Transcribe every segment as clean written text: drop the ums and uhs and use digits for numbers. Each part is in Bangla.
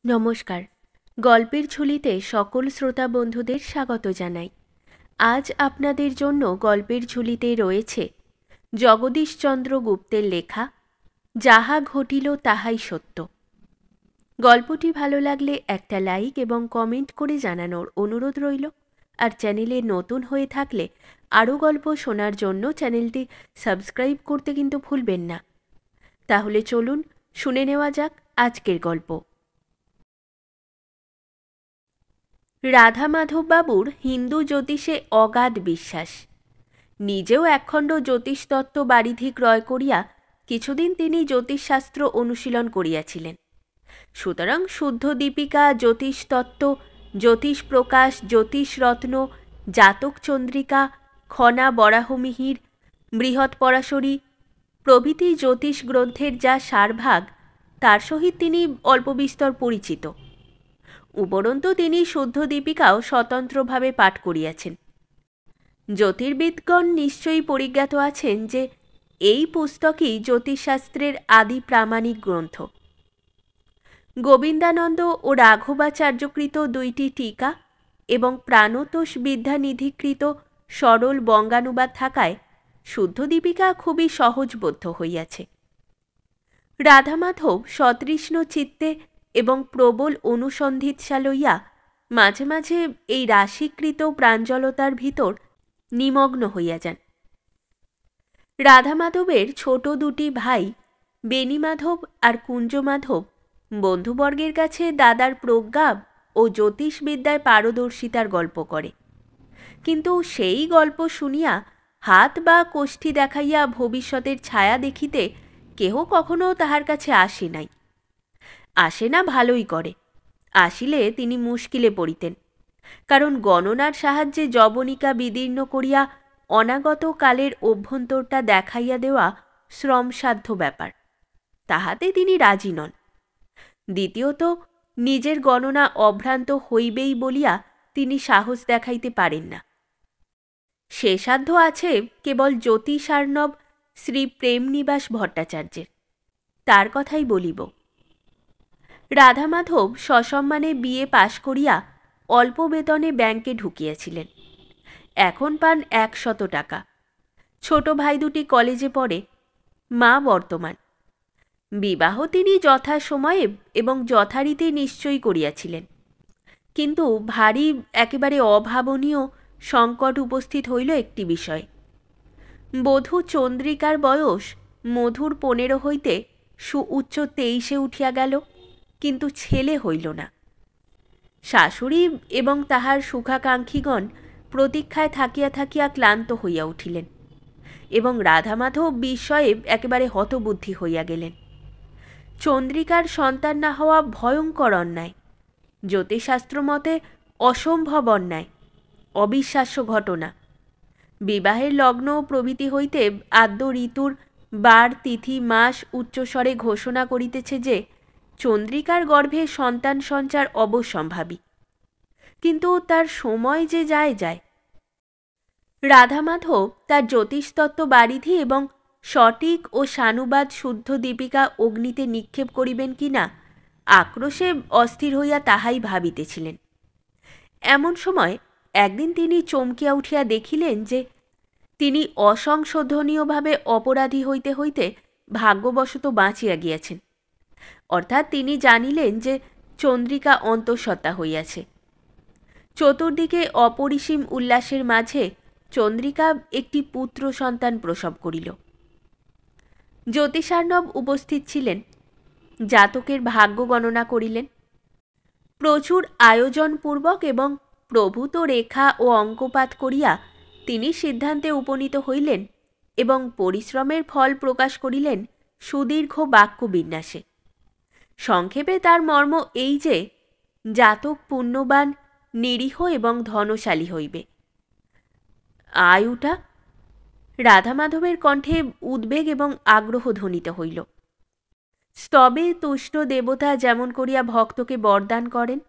নমস্কার। গল্পের ঝুলিতে সকল শ্রোতা বন্ধুদের স্বাগত জানাই। আজ আপনাদের জন্য গল্পের ঝুলিতে রয়েছে জগদীশচন্দ্র গুপ্তের লেখা যাহা ঘটিল তাহাই সত্য। গল্পটি ভালো লাগলে একটা লাইক এবং কমেন্ট করে জানানোর অনুরোধ রইল। আর চ্যানেলে নতুন হয়ে থাকলে আরও গল্প শোনার জন্য চ্যানেলটি সাবস্ক্রাইব করতে কিন্তু ভুলবেন না। তাহলে চলুন শুনে নেওয়া যাক আজকের গল্প। রাধা মাধববাবুর হিন্দু জ্যোতিষে অগাধ বিশ্বাস। নিজেও একখণ্ড জ্যোতিষতত্ত্ব বারিধি ক্রয় করিয়া কিছুদিন তিনি জ্যোতিষশাস্ত্র অনুশীলন করিয়াছিলেন। সুতরাং শুদ্ধ দীপিকা, জ্যোতিষতত্ত্ব, জ্যোতিষ প্রকাশ, জ্যোতিষরত্ন, জাতক চন্দ্রিকা, খনা বরাহমিহির, বৃহৎ পরাশরী প্রভৃতি জ্যোতিষ গ্রন্থের যা সারভাগ, তার সহিত তিনি অল্পবিস্তর পরিচিত। উপরন্তু তিনি শুদ্ধ দীপিকাও স্বতন্ত্রভাবে পাঠ করিয়াছেন। জ্যোতির্বিদগণ নিশ্চয়ই পরিজ্ঞাত আছেন যে এই পুস্তকই জ্যোতিষশাস্ত্রের আদি প্রামাণিক গ্রন্থ। গোবিন্দানন্দ ও রাঘবাচার্যকৃত দুইটি টীকা এবং প্রাণতোষ বিদ্যানিধিকৃত সরল বঙ্গানুবাদ থাকায় শুদ্ধ দীপিকা খুবই সহজবোধ্য হইয়াছে। রাধামাধব সতৃষ্ণ চিত্তে এবং প্রবল অনুসন্ধিৎসা লইয়া মাঝে মাঝে এই রাশিকৃত প্রাঞ্জলতার ভিতর নিমগ্ন হইয়া যান। রাধামাধবের ছোট দুটি ভাই বেণীমাধব আর কুঞ্জমাধব বন্ধুবর্গের কাছে দাদার প্রজ্ঞা ও জ্যোতিষবিদ্যায় পারদর্শিতার গল্প করে, কিন্তু সেই গল্প শুনিয়া হাত বা কোষ্ঠী দেখাইয়া ভবিষ্যতের ছায়া দেখিতে কেহ কখনো তাহার কাছে আসে নাই। আসে না ভালোই করে, আসিলে তিনি মুশকিলে পড়িতেন। কারণ গণনার সাহায্যে যবনিকা বিদীর্ণ করিয়া অনাগত কালের অভ্যন্তরটা দেখাইয়া দেওয়া শ্রমসাধ্য ব্যাপার, তাহাতে তিনি রাজি নন। দ্বিতীয়ত, নিজের গণনা অভ্রান্ত হইবেই বলিয়া তিনি সাহস দেখাইতে পারেন না। সে সাধ্য আছে কেবল জ্যোতিষার্ণব শ্রী প্রেমনিবাস ভট্টাচার্যের, তার কথাই বলিব। রাধামাধব সসম্মানে বিএ পাশ করিয়া অল্প বেতনে ব্যাংকে ঢুকিয়াছিলেন। এখন পান 100 টাকা। ছোট ভাই দুটি কলেজে পড়ে, মা বর্তমান। বিবাহ তিনি যথাসময়ে এবং যথারীতি নিশ্চয়ই করিয়াছিলেন, কিন্তু ভারী একেবারে অভাবনীয় সংকট উপস্থিত হইল একটি বিষয়। বধূ চন্দ্রিকার বয়স মধুর 15 হইতে সুউচ্চ 23-এ উঠিয়া গেল, কিন্তু ছেলে হইল না। শাশুড়ি এবং তাহার সুখাকাঙ্ক্ষীগণ প্রতীক্ষায় থাকিয়া থাকিয়া ক্লান্ত হইয়া উঠিলেন এবং রাধামাধব বিস্ময়ে একেবারে হতবুদ্ধি হইয়া গেলেন। চন্দ্রিকার সন্তান না হওয়া ভয়ঙ্কর অন্যায়, জ্যোতিষশাস্ত্র মতে অসম্ভব অন্যায়, অবিশ্বাস্য ঘটনা। বিবাহের লগ্ন প্রভৃতি হইতে আদ্য ঋতুর বার তিথি মাস উচ্চস্বরে ঘোষণা করিতেছে যে চন্দ্রিকার গর্ভে সন্তান সঞ্চার অবশ্যম্ভাবী, কিন্তু তার সময় যে যায় যায়। রাধামাধব তার জ্যোতিষতত্ত্ব বারিধি এবং সঠিক ও সানুবাদ শুদ্ধ দীপিকা অগ্নিতে নিক্ষেপ করিবেন কিনা আক্রোশে অস্থির হইয়া তাহাই ভাবিতেছিলেন। এমন সময় একদিন তিনি চমকিয়া উঠিয়া দেখিলেন যে তিনি অসংশোধনীয়ভাবে অপরাধী হইতে হইতে ভাগ্যবশত বাঁচিয়া গিয়াছেন। অর্থাৎ তিনি জানিলেন যে চন্দ্রিকা অন্তঃসত্ত্বা হইয়াছে। চতুর্দিকে অপরিসীম উল্লাসের মাঝে চন্দ্রিকা একটি পুত্র সন্তান প্রসব করিল। জ্যোতিষার্ণব উপস্থিত ছিলেন, জাতকের ভাগ্য গণনা করিলেন। প্রচুর আয়োজনপূর্বক এবং প্রভূত রেখা ও অঙ্কপাত করিয়া তিনি সিদ্ধান্তে উপনীত হইলেন এবং পরিশ্রমের ফল প্রকাশ করিলেন সুদীর্ঘ বাক্যবিন্যাসে। সংক্ষেপে তার মর্ম এই যে জাতক পুণ্যবান, নিরীহ এবং ধনশালী হইবে। আয়ুটা? রাধামাধবের কণ্ঠে উদ্বেগ এবং আগ্রহ ধ্বনিত হইল। স্তবে তুষ্ট দেবতা যেমন করিয়া ভক্তকে বরদান করেন,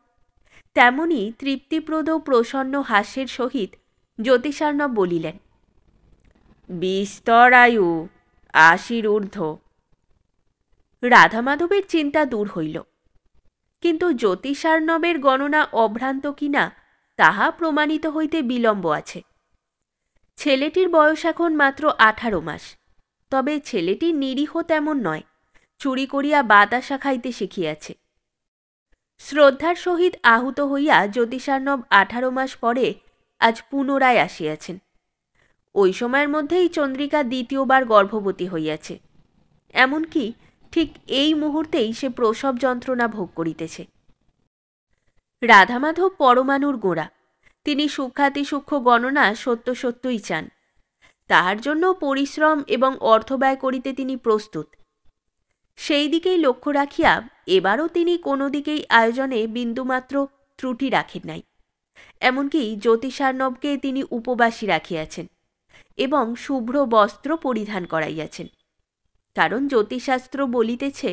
তেমনি তৃপ্তিপ্রদ প্রসন্ন হাস্যের সহিত জ্যোতিষার্ণব বলিলেন, বিস্তর আয়ু, 80 ঊর্ধ্ব। রাধামাধবের চিন্তা দূর হইল, কিন্তু জ্যোতিষার্ণবের গণনা অভ্রান্ত কিনা তাহা প্রমাণিত হইতে বিলম্ব আছে। ছেলেটির বয়স এখন মাত্র 18 মাস, তবে ছেলেটি নিরীহ তেমন নয়, চুরি করিয়া বাতাসা খাইতে শিখিয়াছে। শ্রদ্ধার সহিত আহুত হইয়া জ্যোতিষার্ণব 18 মাস পরে আজ পুনরায় আসিয়াছেন। ওই সময়ের মধ্যেই চন্দ্রিকা দ্বিতীয়বার গর্ভবতী হইয়াছে। এমনকি ঠিক এই মুহূর্তেই সে প্রসব যন্ত্রণা ভোগ করিতেছে। রাধামাধব পরমাণুর গোড়া, তিনি সূক্ষ্মাতিসূক্ষ্ম গণনা সত্য সত্যই চান। তাহার জন্য পরিশ্রম এবং অর্থব্যয় করিতে তিনি প্রস্তুত। সেই দিকেই লক্ষ্য রাখিয়া এবারও তিনি কোনো দিকেই আয়োজনে বিন্দুমাত্র ত্রুটি রাখেন নাই। এমনকি জ্যোতিষার্ণবকে তিনি উপবাসী রাখিয়াছেন এবং শুভ্র বস্ত্র পরিধান করাইয়াছেন। কারণ জ্যোতিষশাস্ত্র বলিতেছে,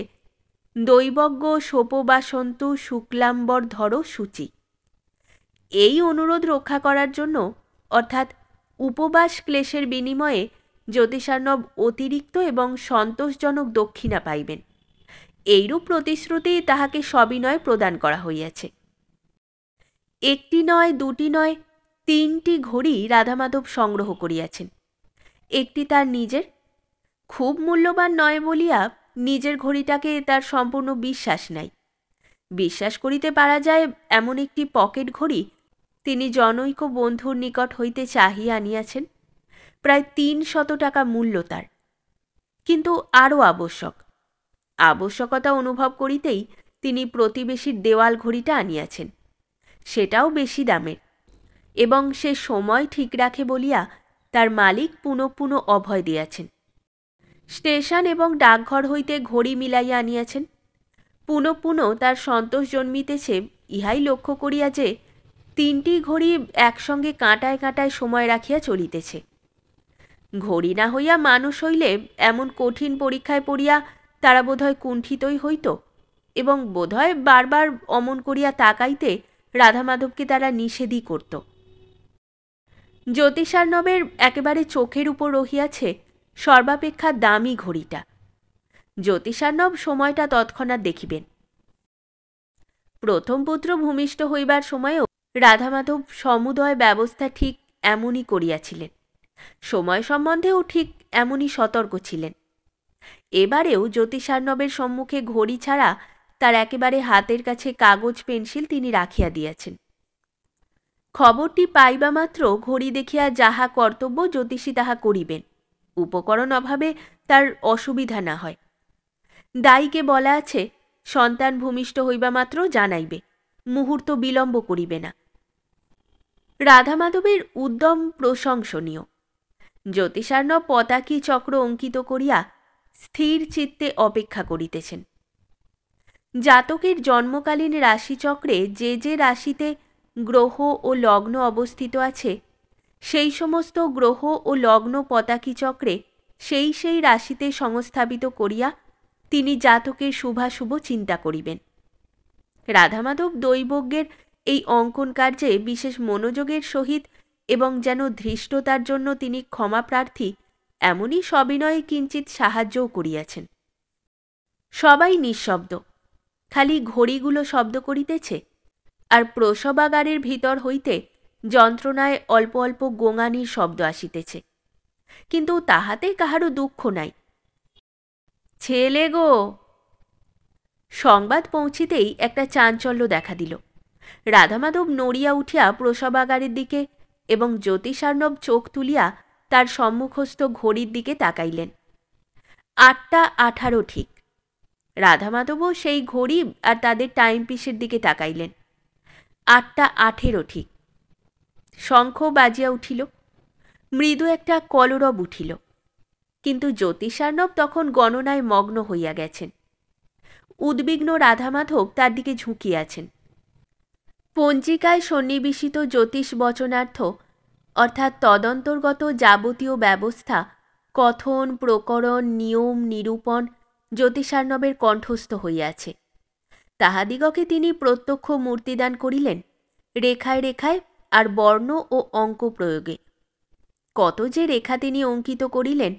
দৈবজ্ঞ সোপবাসন্তু শুক্লাম্বর ধর সূচি। এই অনুরোধ রক্ষা করার জন্য, অর্থাৎ উপবাস ক্লেশের বিনিময়ে জ্যোতিষার্ণব অতিরিক্ত এবং সন্তোষজনক দক্ষিণা পাইবেন, এইরূপ প্রতিশ্রুতি তাহাকে সবিনয় প্রদান করা হইয়াছে। একটি নয়, দুটি নয়, 3টি ঘড়ি রাধামাধব সংগ্রহ করিয়াছেন। একটি তার নিজের, খুব মূল্যবান নয় বলিয়া নিজের ঘড়িটাকে তার সম্পূর্ণ বিশ্বাস নাই। বিশ্বাস করিতে পারা যায় এমন একটি পকেট ঘড়ি তিনি জনৈক বন্ধুর নিকট হইতে চাহিয়া আনিয়াছেন। প্রায় 300 টাকা মূল্য তার। কিন্তু আরও আবশ্যকতা অনুভব করিতেই তিনি প্রতিবেশীর দেওয়াল ঘড়িটা আনিয়াছেন। সেটাও বেশি দামের, এবং সে সময় ঠিক রাখে বলিয়া তার মালিক পুনঃ পুনঃ অভয় দিয়াছেন। স্টেশন এবং ডাকঘর হইতে ঘড়ি মিলাইয়া আনিয়াছেন। পুনঃ পুনঃ তার সন্তোষ জন্মিতেছে ইহাই লক্ষ্য করিয়া যে 3টি ঘড়ি একসঙ্গে কাঁটায় কাঁটায় সময় রাখিয়া চলিতেছে। ঘড়ি না হইয়া মানুষ হইলে এমন কঠিন পরীক্ষায় পড়িয়া তারা বোধহয় কুণ্ঠিতই হইত, এবং বোধহয় বারবার অমন করিয়া তাকাইতে রাধামাধবকে তারা নিষেধই করত। জ্যোতিষার্ণবের একেবারে চোখের উপর রহিয়াছে সর্বাপেক্ষা দামি ঘড়িটা। জ্যোতিষার্ণব সময়টা তৎক্ষণাৎ দেখিবেন। প্রথম পুত্র ভূমিষ্ঠ হইবার সময়েও রাধামাধব সমুদয় ব্যবস্থা ঠিক এমনই করিয়াছিলেন। সময় সম্বন্ধেও ঠিক এমনই সতর্ক ছিলেন। এবারেও জ্যোতিষার্ণবের সম্মুখে ঘড়ি ছাড়া তার একেবারে হাতের কাছে কাগজ পেন্সিল তিনি রাখিয়া দিয়াছেন। খবরটি পাইবা মাত্র ঘড়ি দেখিয়া যাহা কর্তব্য জ্যোতিষী তাহা করিবেন, উপকরণ অভাবে তার অসুবিধা না হয়। দায়ীকে বলা আছে, সন্তান ভূমিষ্ঠ হইবা মাত্র জানাইবে, মুহূর্ত বিলম্ব করিবে না। রাধামাধবের উদ্যম প্রশংসনীয়। জ্যোতিষার্ণব পতাকি চক্র অঙ্কিত করিয়া স্থির চিত্তে অপেক্ষা করিতেছেন। জাতকের জন্মকালীন রাশিচক্রে যে যে রাশিতে গ্রহ ও লগ্ন অবস্থিত আছে, সেই সমস্ত গ্রহ ও লগ্ন পতাকি চক্রে সেই সেই রাশিতে সংস্থাপিত করিয়া তিনি জাতকের শুভাশুভ চিন্তা করিবেন। রাধামাধব দৈবজ্ঞের এই অঙ্কন কার্যে বিশেষ মনোযোগের সহিত এবং যেন ধৃষ্টতার জন্য তিনি ক্ষমাপ্রার্থী এমনই সবিনয়ে কিঞ্চিত সাহায্যও করিয়াছেন। সবাই নিঃশব্দ, খালি ঘড়িগুলো শব্দ করিতেছে, আর প্রসবাগারের ভিতর হইতে যন্ত্রণায় অল্প অল্প গোঙানির শব্দ আসিতেছে, কিন্তু তাহাতে কাহারও দুঃখ নাই। ছেলে গো! সংবাদ পৌঁছিতেই একটা চাঞ্চল্য দেখা দিল। রাধামাধব নড়িয়া উঠিয়া প্রসবাগারের দিকে এবং জ্যোতিষার্ণব চোখ তুলিয়া তার সম্মুখস্থ ঘড়ির দিকে তাকাইলেন। 8:18 ঠিক। রাধামাধবও সেই ঘড়ি আর তাদের টাইম পিসের দিকে তাকাইলেন। 8:18 ঠিক। শঙ্খ বাজিয়া উঠিল, মৃদু একটা কলরব উঠিল, কিন্তু জ্যোতিষার্ণব তখন গণনায় মগ্ন হইয়া গেছেন। উদ্বিগ্ন রাধামাধব তার দিকে ঝুঁকিয়াছেন। পঞ্জিকায় সন্নিবেশিত জ্যোতিষ বচনার্থ, অর্থাৎ তদন্তর্গত যাবতীয় ব্যবস্থা, কথন, প্রকরণ, নিয়ম, নিরূপণ জ্যোতিষার্ণবের কণ্ঠস্থ হইয়াছে। তাহাদিগকে তিনি প্রত্যক্ষ মূর্তিদান করিলেন, রেখায় রেখায় আর বর্ণ ও অঙ্ক প্রয়োগে। কত যে রেখা তিনি অঙ্কিত করিলেন,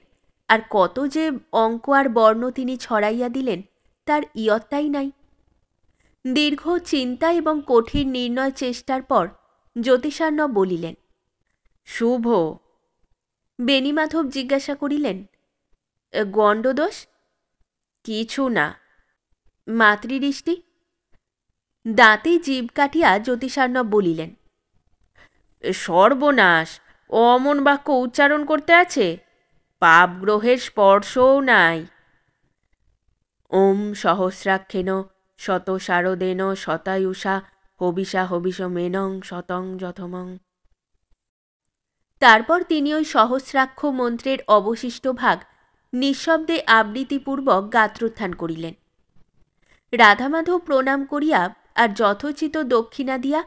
আর কত যে অঙ্ক আর বর্ণ তিনি ছড়াইয়া দিলেন, তার ইয়ত্তাই নাই। দীর্ঘ চিন্তা এবং কঠিন নির্ণয় চেষ্টার পর জ্যোতিষার্ণব বলিলেন, শুভ। বেণীমাধব জিজ্ঞাসা করিলেন, গণ্ডদোষ? কিছু না। মাতৃদৃষ্টি? দাঁতে জিভ কাটিয়া জ্যোতিষার্ণব বলিলেন, সর্বনাশ! অমন বাক্য উচ্চারণ করতে আছে? পাপ গ্রহের স্পর্শও নাই। ওম সহস্রাক্ষেন শত শারদেন শতায়ুষা হবিষা হবিষ মেনং শতং যথমং। তারপর তিনি ওই সহস্রাক্ষ মন্ত্রের অবশিষ্ট ভাগ নিঃশব্দে আবৃত্তিপূর্বক গাত্রোত্থান করিলেন। রাধামাধব প্রণাম করিয়া আর যথোচিত দক্ষিণা দিয়া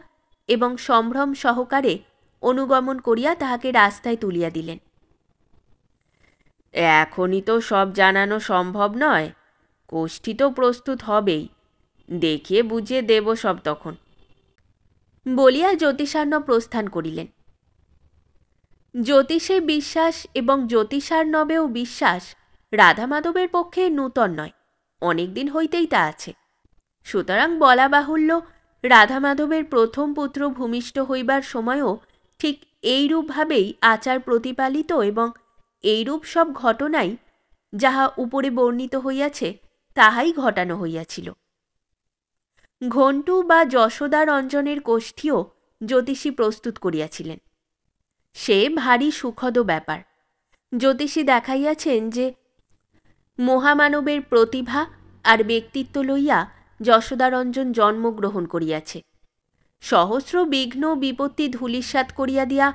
এবং সম্ভ্রম সহকারে অনুগমন করিয়া তাহাকে রাস্তায় তুলিয়া দিলেন। এখনই তো সব জানানো সম্ভব নয়, কোষ্ঠী তো প্রস্তুত হবেই, দেখিয়ে বুঝিয়ে দেব সব তখন, বলিয়া জ্যোতিষার্ণব প্রস্থান করিলেন। জ্যোতিষে বিশ্বাস এবং জ্যোতিষার্ণবেও বিশ্বাস রাধামাধবের পক্ষে নূতন নয়, অনেকদিন হইতেই তা আছে। সুতরাং বলা বাহুল্য, রাধামাধবের প্রথম পুত্র ভূমিষ্ঠ হইবার সময়ও ঠিক এইরূপভাবেই আচার প্রতিপালিত এবং এইরূপ সব ঘটনাই যাহা উপরে বর্ণিত হইয়াছে তাহাই ঘটানো হইয়াছিল। ঘণ্টু বা যশোদারঞ্জনের কোষ্ঠীও জ্যোতিষী প্রস্তুত করিয়াছিলেন। সে ভারী সুখদ ব্যাপার। জ্যোতিষী দেখাইয়াছেন যে মহামানবের প্রতিভা আর ব্যক্তিত্ব লইয়া যশোদারঞ্জন জন্মগ্রহণ করিয়াছে। সহস্র বিঘ্ন বিপত্তি ধূলিসাৎ করিয়া দিয়া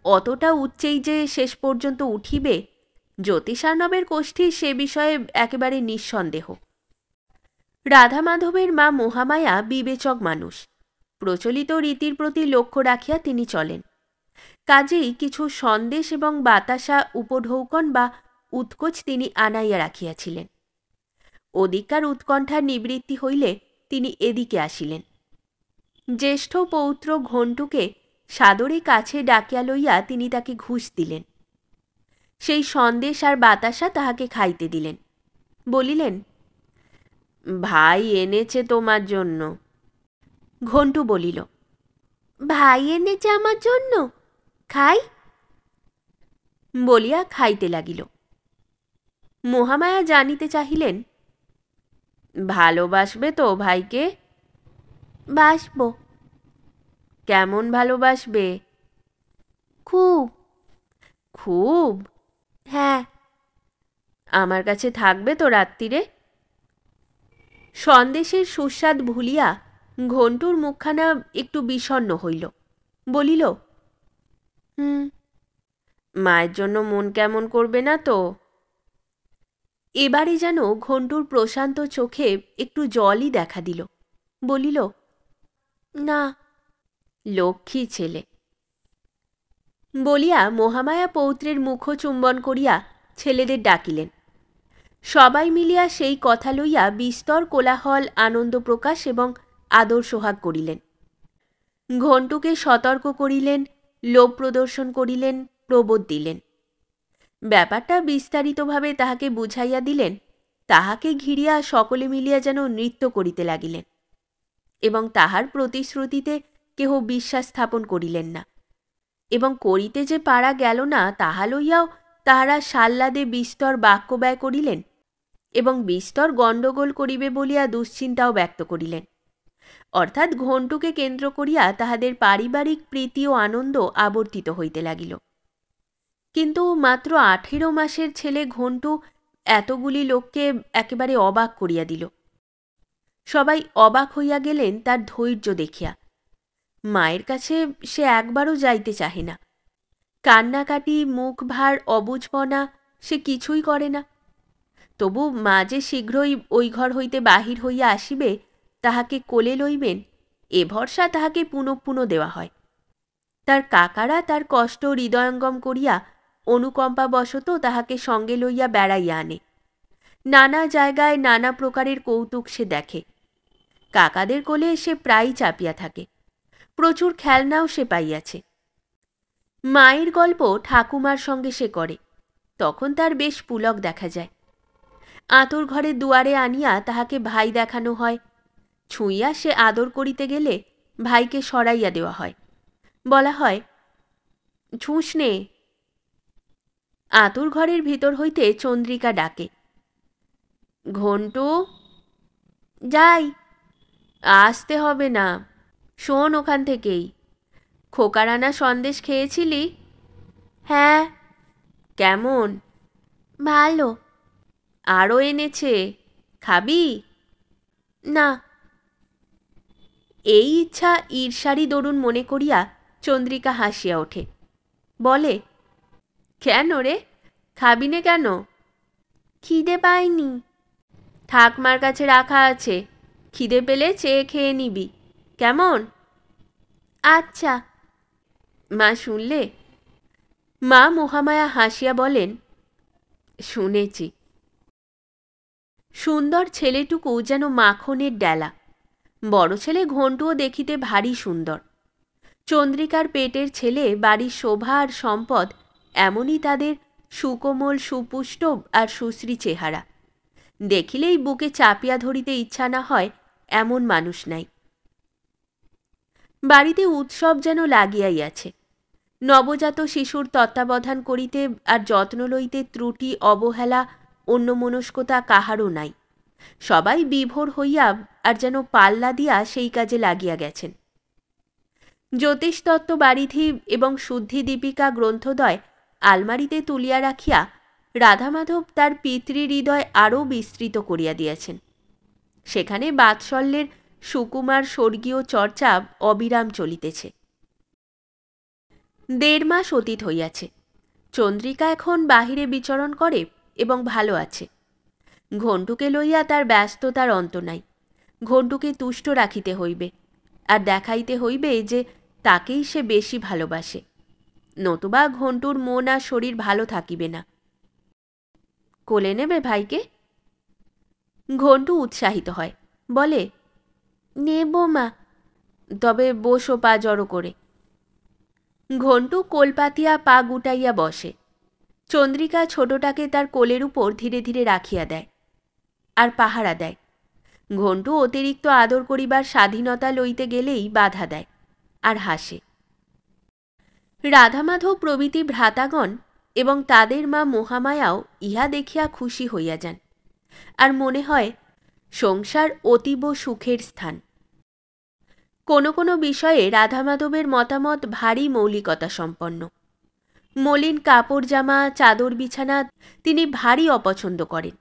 অতটা উচ্চেই যে শেষ পর্যন্ত উঠিবে, জ্যোতিষার্ণবের কোষ্ঠী সে বিষয়ে একেবারে নিঃসন্দেহ। রাধামাধবের মা মহামায়া বিবেচক মানুষ, প্রচলিত রীতির প্রতি লক্ষ্য রাখিয়া তিনি চলেন। কাজেই কিছু সন্দেশ এবং বাতাসা উপঢৌকন বা উৎকোচ তিনি আনাইয়া রাখিয়াছিলেন। ওদিককার উৎকণ্ঠার নিবৃত্তি হইলে তিনি এদিকে আসিলেন। জ্যেষ্ঠ পৌত্র ঘণ্টুকে সাদরে কাছে ডাকিয়া লইয়া তিনি তাকে ঘুষ দিলেন। সেই সন্দেশ আর বাতাসা তাহাকে খাইতে দিলেন। বলিলেন, ভাই এনেছে তোমার জন্য। ঘণ্টু বলিল, ভাই এনেছে আমার জন্য, খাই। বলিয়া খাইতে লাগিল। মহামায়া জানিতে চাহিলেন, ভালোবাসবে তো ভাইকে? বাসব। কেমন ভালোবাসবে? খুব। খুব? হ্যাঁ। আমার কাছে থাকবে তো রাত্রিরে? সন্দেশের সুস্বাদ ভুলিয়া ঘণ্টুর মুখখানা একটু বিষণ্ণ হইল। বলিল, মায়ের জন্য মন কেমন করবে না তো? এবারে যেন ঘণ্টুর প্রশান্ত চোখে একটু জলই দেখা দিল। বলিল, না। লক্ষ্মী ছেলে। বলিয়া মহামায়া পৌত্রের মুখ চুম্বন করিয়া ছেলেদের ডাকিলেন। সবাই মিলিয়া সেই কথা লইয়া বিস্তর কোলাহল, আনন্দ প্রকাশ এবং আদর সোহাগ করিলেন। ঘণ্টুকে সতর্ক করিলেন, লোভ প্রদর্শন করিলেন, প্রবোধ দিলেন। ব্যাপারটা বিস্তারিতভাবে তাহাকে বুঝাইয়া দিলেন। তাহাকে ঘিরিয়া সকলে মিলিয়া যেন নৃত্য করিতে লাগিলেন এবং তাহার প্রতিশ্রুতিতে কেহ বিশ্বাস স্থাপন করিলেন না, এবং করিতে যে পারা গেল না তাহা লইয়াও তাহারা সাল্লাদে বিস্তর বাক্য ব্যয় করিলেন এবং বিস্তর গণ্ডগোল করিবে বলিয়া দুশ্চিন্তাও ব্যক্ত করিলেন। অর্থাৎ ঘণ্টুকে কেন্দ্র করিয়া তাহাদের পারিবারিক প্রীতি ও আনন্দ আবর্তিত হইতে লাগিল। কিন্তু মাত্র 18 মাসের ছেলে ঘণ্টু এতগুলি লোককে একেবারে অবাক করিয়া দিল। সবাই অবাক হইয়া গেলেন তার ধৈর্য দেখিয়া। মায়ের কাছে সে একবারও যাইতে চাহে না। কান্নাকাটি, মুখ ভার, অবুঝপনা সে কিছুই করে না। তবু মা যে শীঘ্রই ওই ঘর হইতে বাহির হইয়া আসিবে, তাহাকে কোলে লইবেন, এ ভরসা তাহাকে পুনঃ পুনঃ দেওয়া হয়। তার কাকারা তার কষ্ট হৃদয়ঙ্গম করিয়া অনুকম্পাবশত তাহাকে সঙ্গে লইয়া বেড়াইয়া আনে। নানা জায়গায় নানা প্রকারের কৌতুক সে দেখে। কাকাদের কোলে সে প্রায়ই চাপিয়া থাকে। প্রচুর খেলনাও সে পাইয়াছে। মায়ের গল্প ঠাকুমার সঙ্গে সে করে, তখন তার বেশ পুলক দেখা যায়। আঁতুর ঘরে দুয়ারে আনিয়া তাহাকে ভাই দেখানো হয়। ছুঁইয়া সে আদর করিতে গেলে ভাইকে সরাইয়া দেওয়া হয়। বলা হয়, ছুঁস নে। আতুর ঘরের ভিতর হইতে চন্দ্রিকা ডাকে, ঘন্টু, যাই। আসতে হবে না, শোন ওখান থেকেই। খোকার আনা সন্দেশ খেয়েছিলি? হ্যাঁ। কেমন? ভালো। আরও এনেছে, খাবি? না। এই ইচ্ছা ঈর্ষারই দরুন মনে করিয়া চন্দ্রিকা হাসিয়া ওঠে। বলে, কেন রে, খাবি নে কেন? খিদে পাইনি। ঠাকমার কাছে রাখা আছে, খিদে পেলে চেয়ে খেয়ে নিবি, কেমন? আচ্ছা। মা শুনলে? মা মহামায়া হাসিয়া বলেন, শুনেছি। সুন্দর ছেলেটুকু যেন মাখনের ডেলা। বড় ছেলে ঘন্টুও দেখিতে ভারী সুন্দর। চন্দ্রিকার পেটের ছেলে বাড়ির শোভা আর সম্পদ, এমনই তাদের সুকোমল, সুপুষ্ট আর সুশ্রী চেহারা। দেখিলেই বুকে চাপিয়া ধরিতে ইচ্ছা না হয় এমন মানুষ নাই। বাড়িতে উৎসব যেন লাগিয়াই আছে। নবজাত শিশুর তত্ত্বাবধান করিতে আর যত্ন লইতে ত্রুটি, অবহেলা, অন্যমনস্কতা কাহারও নাই। সবাই বিভোর হইয়া আর যেন পাল্লা দিয়া সেই কাজে লাগিয়া গেছেন। জ্যোতিষতত্ত্ব বারিধি এবং শুদ্ধি দীপিকা গ্রন্থদ্বয় আলমারিতে তুলিয়া রাখিয়া রাধামাধব তার পিতৃহৃদয় আরও বিস্তৃত করিয়া দিয়াছেন। সেখানে বাৎসল্যের সুকুমার স্বর্গীয় চর্চা অবিরাম চলিতেছে। 1.5 মাস অতীত হইয়াছে। চন্দ্রিকা এখন বাহিরে বিচরণ করে এবং ভালো আছে। ঘন্টুকে লইয়া তার ব্যস্ততার অন্ত নাই। ঘন্টুকে তুষ্ট রাখিতে হইবে, আর দেখাইতে হইবে যে তাকেই সে বেশি ভালোবাসে, নতুবা ঘন্টুর মন আর শরীর ভালো থাকিবে না। কোলে নেবে ভাইকে? ঘন্টু উৎসাহিত হয়, বলে, নেব মা, তবে বসো পা জড়ো করে। ঘন্টু কোল পাতিয়া পা গুটাইয়া বসে। চন্দ্রিকা ছোটটাকে তার কোলের উপর ধীরে ধীরে রাখিয়া দেয় আর পাহারা দেয়। ঘন্টু অতিরিক্ত আদর করিবার স্বাধীনতা লইতে গেলেই বাধা দেয় আর হাসে। রাধামাধব প্রভৃতি ভ্রাতাগণ এবং তাদের মা মহামায়াও ইহা দেখিয়া খুশি হইয়া যান, আর মনে হয় সংসার অতীব সুখের স্থান। কোনো কোনো বিষয়ে রাধামাধবের মতামত ভারী মৌলিকতা সম্পন্ন। মলিন কাপড় জামা, চাদর বিছানা তিনি ভারী অপছন্দ করেন।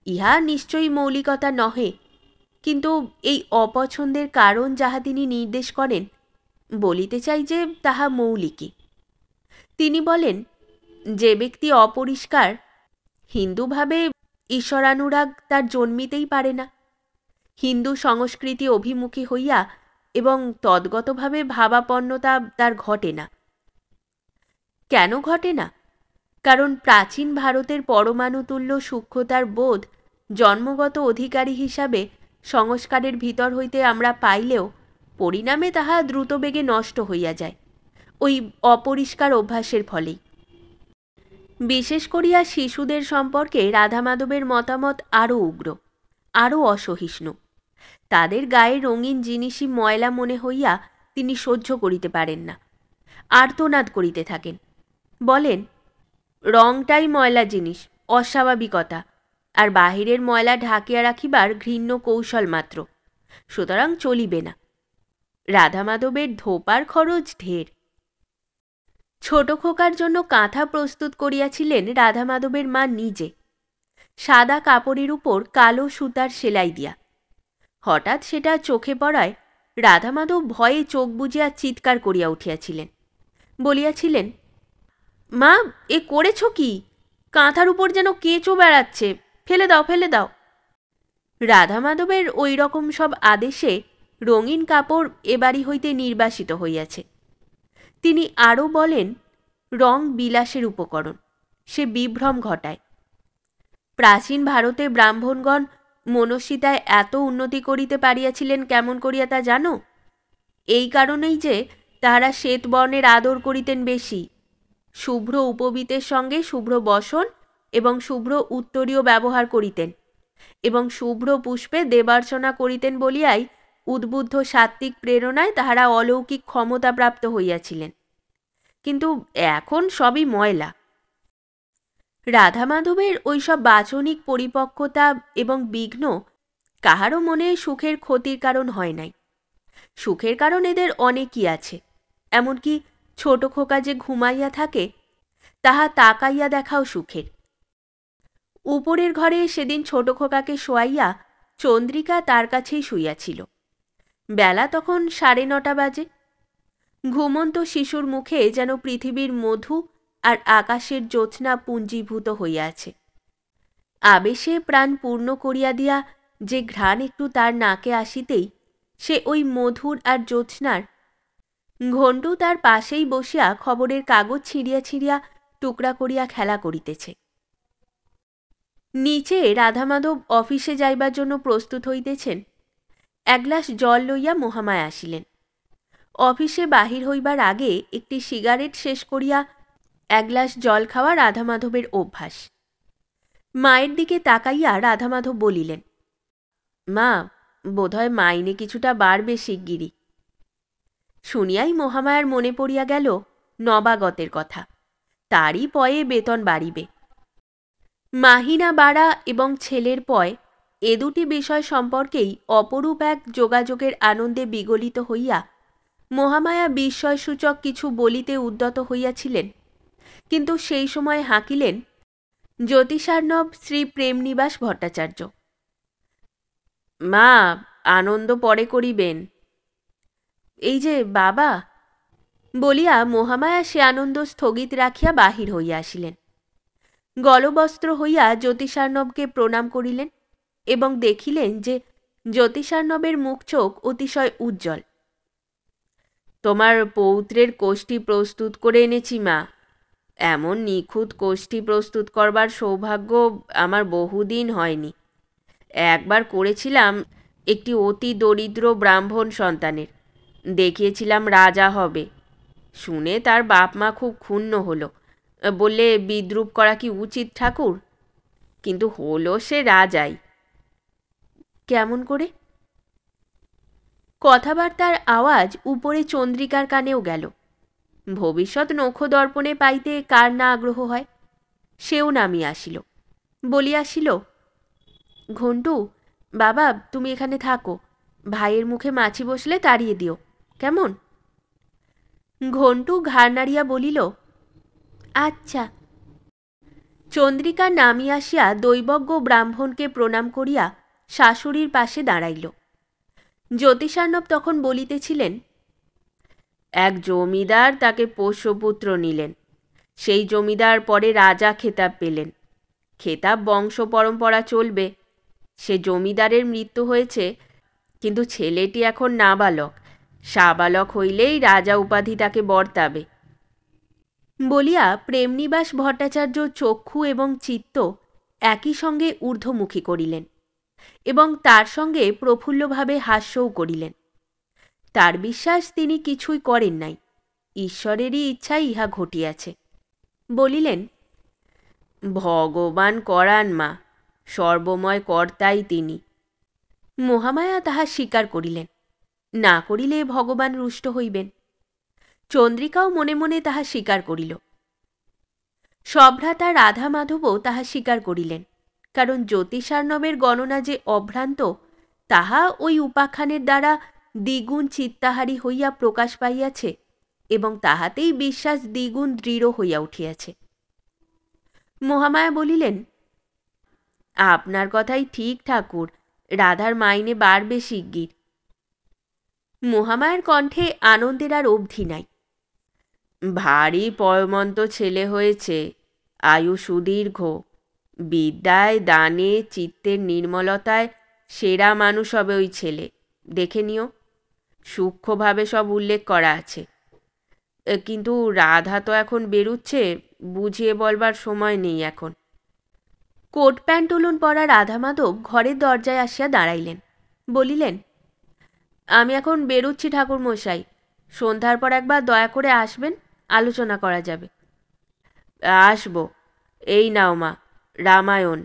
ইহা নিশ্চয়ই মৌলিকতা নহে, কিন্তু এই অপছন্দের কারণ যাহা তিনি নির্দেশ করেন, বলিতে চাই যে তাহা মৌলিকই। তিনি বলেন, যে ব্যক্তি অপরিষ্কার, হিন্দুভাবে ঈশ্বরানুরাগ তার জন্মিতেই পারে না। হিন্দু সংস্কৃতি অভিমুখী হইয়া এবং তদ্গতভাবে ভাবাপন্নতা তার ঘটে না। কেন ঘটে না? কারণ প্রাচীন ভারতের পরমাণুতুল্য সূক্ষ্মতার বোধ জন্মগত অধিকারী হিসাবে সংস্কারের ভিতর হইতে আমরা পাইলেও পরিণামে তাহা দ্রুতবেগে নষ্ট হইয়া যায়, ওই অপরিষ্কার অভ্যাসের ফলেই। বিশেষ করিয়া শিশুদের সম্পর্কে রাধামাধবের মতামত আরও উগ্র, আরও অসহিষ্ণু। তাদের গায়ে রঙিন জিনিসই ময়লা মনে হইয়া তিনি সহ্য করিতে পারেন না, আর্তনাদ করিতে থাকেন। বলেন, রংটাই ময়লা জিনিস, অস্বাভাবিকতা, আর বাহিরের ময়লা ঢাকিয়া রাখিবার ঘৃণ্য কৌশল মাত্র, সুতরাং চলিবে না। রাধামাধবের ধোপার খরচ ঢের। ছোট খোকার জন্য কাঁথা প্রস্তুত করিয়াছিলেন রাধামাধবের মা নিজে, সাদা কাপড়ের উপর কালো সুতার সেলাই দিয়া। হঠাৎ সেটা চোখে পড়ায় রাধামাধব ভয়ে চোখ বুজিয়া চিৎকার করিয়া উঠিয়াছিলেন। বলিয়াছিলেন, মা, এ করেছ কি? কাঁথার উপর যেন কেঁচো বেড়াচ্ছে, ফেলে দাও, ফেলে দাও। রাধামাধবের ওই রকম সব আদেশে রঙিন কাপড় এ বাড়ি হইতে নির্বাসিত হইয়াছে। তিনি আরও বলেন, রং বিলাসের উপকরণ, সে বিভ্রম ঘটায়। প্রাচীন ভারতে ব্রাহ্মণগণ মনস্বিতায় এত উন্নতি করিতে পারিয়াছিলেন কেমন করিয়া তা জানো? এই কারণেই যে তাহারা শ্বেতবর্ণের আদর করিতেন বেশি, শুভ্র উপবীতের সঙ্গে শুভ্র বসন এবং শুভ্র উত্তরীয় ব্যবহার করিতেন, এবং শুভ্র পুষ্পে দেবার্চনা করিতেন বলিয়াই উদ্বুদ্ধ সাত্ত্বিক প্রেরণায় তাহারা অলৌকিক ক্ষমতা প্রাপ্ত হইয়াছিলেন। কিন্তু এখন সবই ময়লা। রাধা মাধবের ওইসব বাচনিক পরিপক্কতা এবং বিঘ্ন কাহারও মনে সুখের ক্ষতির কারণ হয় নাই। সুখের কারণ এদের অনেকই আছে। এমনকি ছোট খোকা যে ঘুমাইয়া থাকে তাহা তাকাইয়া দেখাও সুখের। উপরের ঘরে সেদিন ছোট খোকাকে শোয়াইয়া চন্দ্রিকা তার কাছেই শুইয়াছিল। বেলা তখন 9:30 বাজে। ঘুমন্ত শিশুর মুখে যেন পৃথিবীর মধু আর আকাশের জ্যোৎস্না পুঞ্জীভূত হইয়াছে। আবেশে প্রাণ পূর্ণ করিয়া দিয়া যে ঘ্রাণ একটু তার নাকে আসিতেই সে ওই মধুর আর জ্যোৎস্নার ঘণ্টু তার পাশেই বসিয়া খবরের কাগজ ছিঁড়িয়া ছিঁড়িয়া টুকরা করিয়া খেলা করিতেছে। নিচে রাধামাধব অফিসে যাইবার জন্য প্রস্তুত হইতেছেন। এক গ্লাস জল লইয়া মহামায়া আসিলেন। অফিসে বাহির হইবার আগে একটি সিগারেট শেষ করিয়া এক গ্লাস জল খাওয়া রাধামাধবের অভ্যাস। মায়ের দিকে তাকাইয়া রাধামাধব বলিলেন, মা, বোধহয় মাইনে কিছুটা বাড়বে শিগগিরই। শুনিয়াই মহামায়ার মনে পড়িয়া গেল নবাগতের কথা। তারই পয়ে বেতন বাড়িবে। মাহিনা বাড়া এবং ছেলের পয় এ দুটি বিষয় সম্পর্কেই অপরূপ এক যোগাযোগের আনন্দে বিগলিত হইয়া মহামায়া বিস্ময়সূচক কিছু বলিতে উদ্যত হইয়াছিলেন। কিন্তু সেই সময় হাঁকিলেন জ্যোতিষার্ণব শ্রী প্রেমনিবাস ভট্টাচার্য। মা, আনন্দ পরে করিবেন। এই যে বাবা, বলিয়া মহামায়া সে আনন্দ স্থগিত রাখিয়া বাহির হইয়া আসিলেন। গলবস্ত্র হইয়া জ্যোতিষার্ণবকে প্রণাম করিলেন এবং দেখিলেন যে জ্যোতিষার্ণবের মুখ চোখ অতিশয় উজ্জ্বল। তোমার পৌত্রের কোষ্ঠী প্রস্তুত করে এনেছি মা। এমন নিখুঁত কোষ্ঠী প্রস্তুত করবার সৌভাগ্য আমার বহুদিন হয়নি। একবার করেছিলাম একটি অতি দরিদ্র ব্রাহ্মণ সন্তানের। দেখিয়েছিলাম রাজা হবে। শুনে তার বাপ মা খুব ক্ষুণ্ণ হলো। বললে, বিদ্রূপ করা কি উচিত ঠাকুর? কিন্তু হলো সে রাজাই। কেমন করে? কথাবার্তার আওয়াজ উপরে চন্দ্রিকার কানেও গেল। ভবিষ্যৎ নখদর্পণে পাইতে কার না আগ্রহ হয়। সেও নামিয়া আসিল। বলিয়াছিল, ঘণ্টু বাবা, তুমি এখানে থাকো। ভাইয়ের মুখে মাছি বসলে তাড়িয়ে দিও, কেমন? ঘণ্টু ঘাড় নাড়িয়া বলিল, আচ্ছা। চন্দ্রিকা নামিয়া আসিয়া দৈবজ্ঞ ব্রাহ্মণকে প্রণাম করিয়া শাশুড়ির পাশে দাঁড়াইল। জ্যোতিষার্ণব তখন বলিতেছিলেন, এক জমিদার তাকে পোষ্যপুত্র নিলেন। সেই জমিদার পরে রাজা খেতাব পেলেন। খেতাব বংশ পরম্পরা চলবে। সে জমিদারের মৃত্যু হয়েছে, কিন্তু ছেলেটি এখন নাবালক। সাবালক হইলেই রাজা উপাধি তাকে বর্তাবে। বলিয়া প্রেমনিবাস ভট্টাচার্য চক্ষু এবং চিত্ত একই সঙ্গে ঊর্ধ্বমুখী করিলেন এবং তার সঙ্গে প্রফুল্লভাবে হাস্যও করিলেন। তার বিশ্বাস তিনি কিছুই করেন নাই, ঈশ্বরেরই ইচ্ছায় ইহা ঘটিয়াছে। বলিলেন, ভগবান করান মা, সর্বময় কর্তাই তিনি। মহামায়া তাহা স্বীকার করিলেন। না করিলে ভগবান রুষ্ট হইবেন। চন্দ্রিকাও মনে মনে তাহা স্বীকার করিল। সভ্রাতা রাধা মাধবও তাহা স্বীকার করিলেন, কারণ জ্যোতিষার্ণবের গণনা যে অভ্রান্ত তাহা ওই উপাখ্যানের দ্বারা দ্বিগুণ চিত্তাহারী হইয়া প্রকাশ পাইয়াছে এবং তাহাতেই বিশ্বাস দ্বিগুণ দৃঢ় হইয়া উঠিয়াছে। মহামায়া বলিলেন, আপনার কথাই ঠিক ঠাকুর, রাধার মাইনে বাড়বে শিগগির। মহামায়ার কণ্ঠে আনন্দের আর অবধি নাই। ভারী পয়মন্ত ছেলে হয়েছে, আয়ু সুদীর্ঘ, বিদ্যায় দানে চিত্তের নির্মলতায় সেরা মানুষ হবে ওই ছেলে, দেখে নিও। সূক্ষ্মভাবে সব উল্লেখ করা আছে। কিন্তু রাধা তো এখন বেরুচ্ছে, বুঝিয়ে বলবার সময় নেই এখন। কোট প্যান্টুলুন পরা রাধা মাধব ঘরের দরজায় আসিয়া দাঁড়াইলেন। বলিলেন, আমি এখন বেরুচ্ছি ঠাকুরমশাই। সন্ধ্যার পর একবার দয়া করে আসবেন, আলোচনা করা যাবে। আসব। এই নাও মা, রামায়ণ।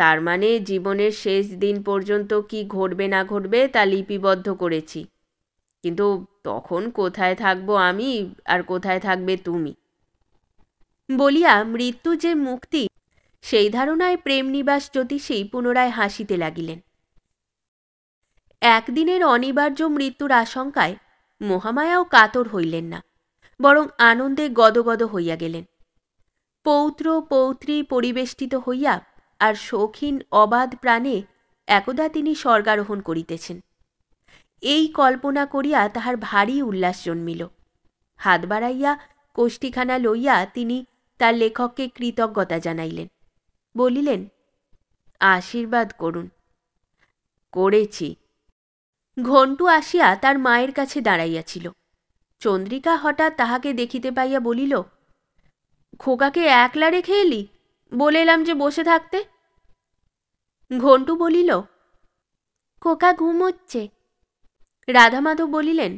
তার মানে জীবনের শেষ দিন পর্যন্ত কি ঘটবে না ঘটবে তা লিপিবদ্ধ করেছি, কিন্তু তখন কোথায় থাকবো আমি আর কোথায় থাকবে তুমি? বলিয়া মৃত্যু যে মুক্তি সেই ধারণায় প্রেমনিবাস জ্যোতিষী পুনরায় হাসিতে লাগিলেন। একদিনের অনিবার্য মৃত্যুর আশঙ্কায় মহামায়াও কাতর হইলেন না, বরং আনন্দে গদগদ হইয়া গেলেন। পৌত্র পৌত্রী পরিবেষ্টিত হইয়া আর শৌখিন অবাধ প্রাণে একদা তিনি স্বর্গারোহণ করিতেছেন, এই কল্পনা করিয়া তাহার ভারী উল্লাস জন্মিল। হাত বাড়াইয়া কোষ্ঠীখানা লইয়া তিনি তার লেখককে কৃতজ্ঞতা জানাইলেন, বলিলেন, আশীর্বাদ করুন। করেছি। ঘণ্টু আসিয়া তার মায়ের কাছে দাঁড়াইয়াছিল। চন্দ্রিকা হঠাৎ তাহাকে দেখিতে পাইয়া বলিল, খোকাকে একলা রেখে এলি? বলে এলাম যে বসে থাকতে। ঘণ্টু বলিল, খোকা ঘুমোচ্ছে। রাধামাধব বলিলেন,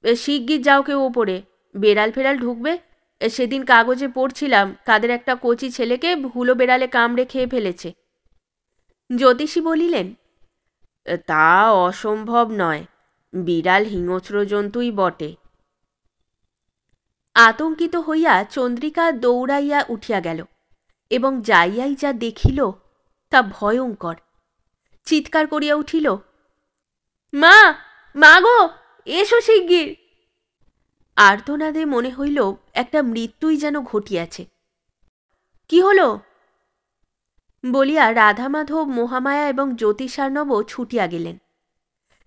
শিগগির যাও কেউ ওপরে, বেড়াল ফেরাল ঢুকবে। সেদিন কাগজে পড়ছিলাম কাদের একটা কচি ছেলেকে হুলো বেড়ালে কামড়ে খেয়ে ফেলেছে। জ্যোতিষী বলিলেন, তা অসম্ভব নয়, বিড়াল হিংস্র জন্তুই বটে। আতঙ্কিত হইয়া চন্দ্রিকা দৌড়াইয়া উঠিয়া গেল এবং যাইয়াই যা দেখিল তা ভয়ঙ্কর। চিৎকার করিয়া উঠিল, মা, মা গো, এসো শিগগির। আর্তনাদে মনে হইল একটা মৃত্যুই যেন ঘটিয়াছে। কি হলো বলিয়া রাধামাধব, মহামায়া এবং জ্যোতিষার্ণবও ছুটিয়া গেলেন।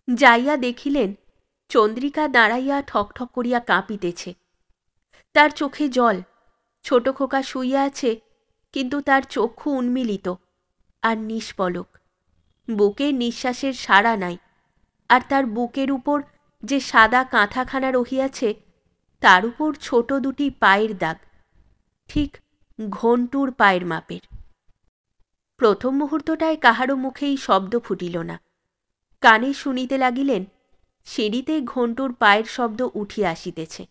যাইয়া দেখিলেন চন্দ্রিকা দাঁড়াইয়া ঠকঠক করিয়া কাঁপিতেছে। তার চোখে জল। ছোট খোকা শুইয়া আছে, কিন্তু তার চক্ষু উন্মিলিত আর নিষ্পলক। বুকে নিঃশ্বাসের সাড়া নাই, আর তার বুকের উপর যে সাদা কাঁথাখানা রহিয়াছে তার উপর ছোট দুটি পায়ের দাগ, ঠিক ঘণ্টুর পায়ের মাপের। প্রথম মুহূর্তটায় কাহারও মুখেই শব্দ ফুটিল না। কানে শুনিতে লাগিলেন সিঁড়িতে ঘণ্টুর পায়ের শব্দ উঠিয়া আসিতেছে।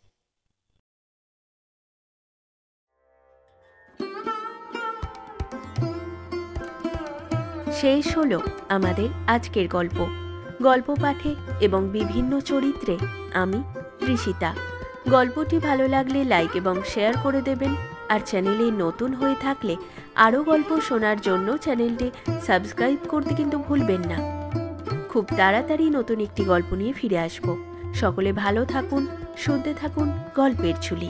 শেষ হল আমাদের আজকের গল্প। গল্প পাঠে এবং বিভিন্ন চরিত্রে আমি ঋষিতা। গল্পটি ভালো লাগলে লাইক এবং শেয়ার করে দেবেন, আর চ্যানেলে নতুন হয়ে থাকলে আরও গল্প শোনার জন্য চ্যানেলটি সাবস্ক্রাইব করতে কিন্তু ভুলবেন না। খুব তাড়াতাড়ি নতুন একটি গল্প নিয়ে ফিরে আসব। সকলে ভালো থাকুন, শুনতে থাকুন গল্পের ঝুলি।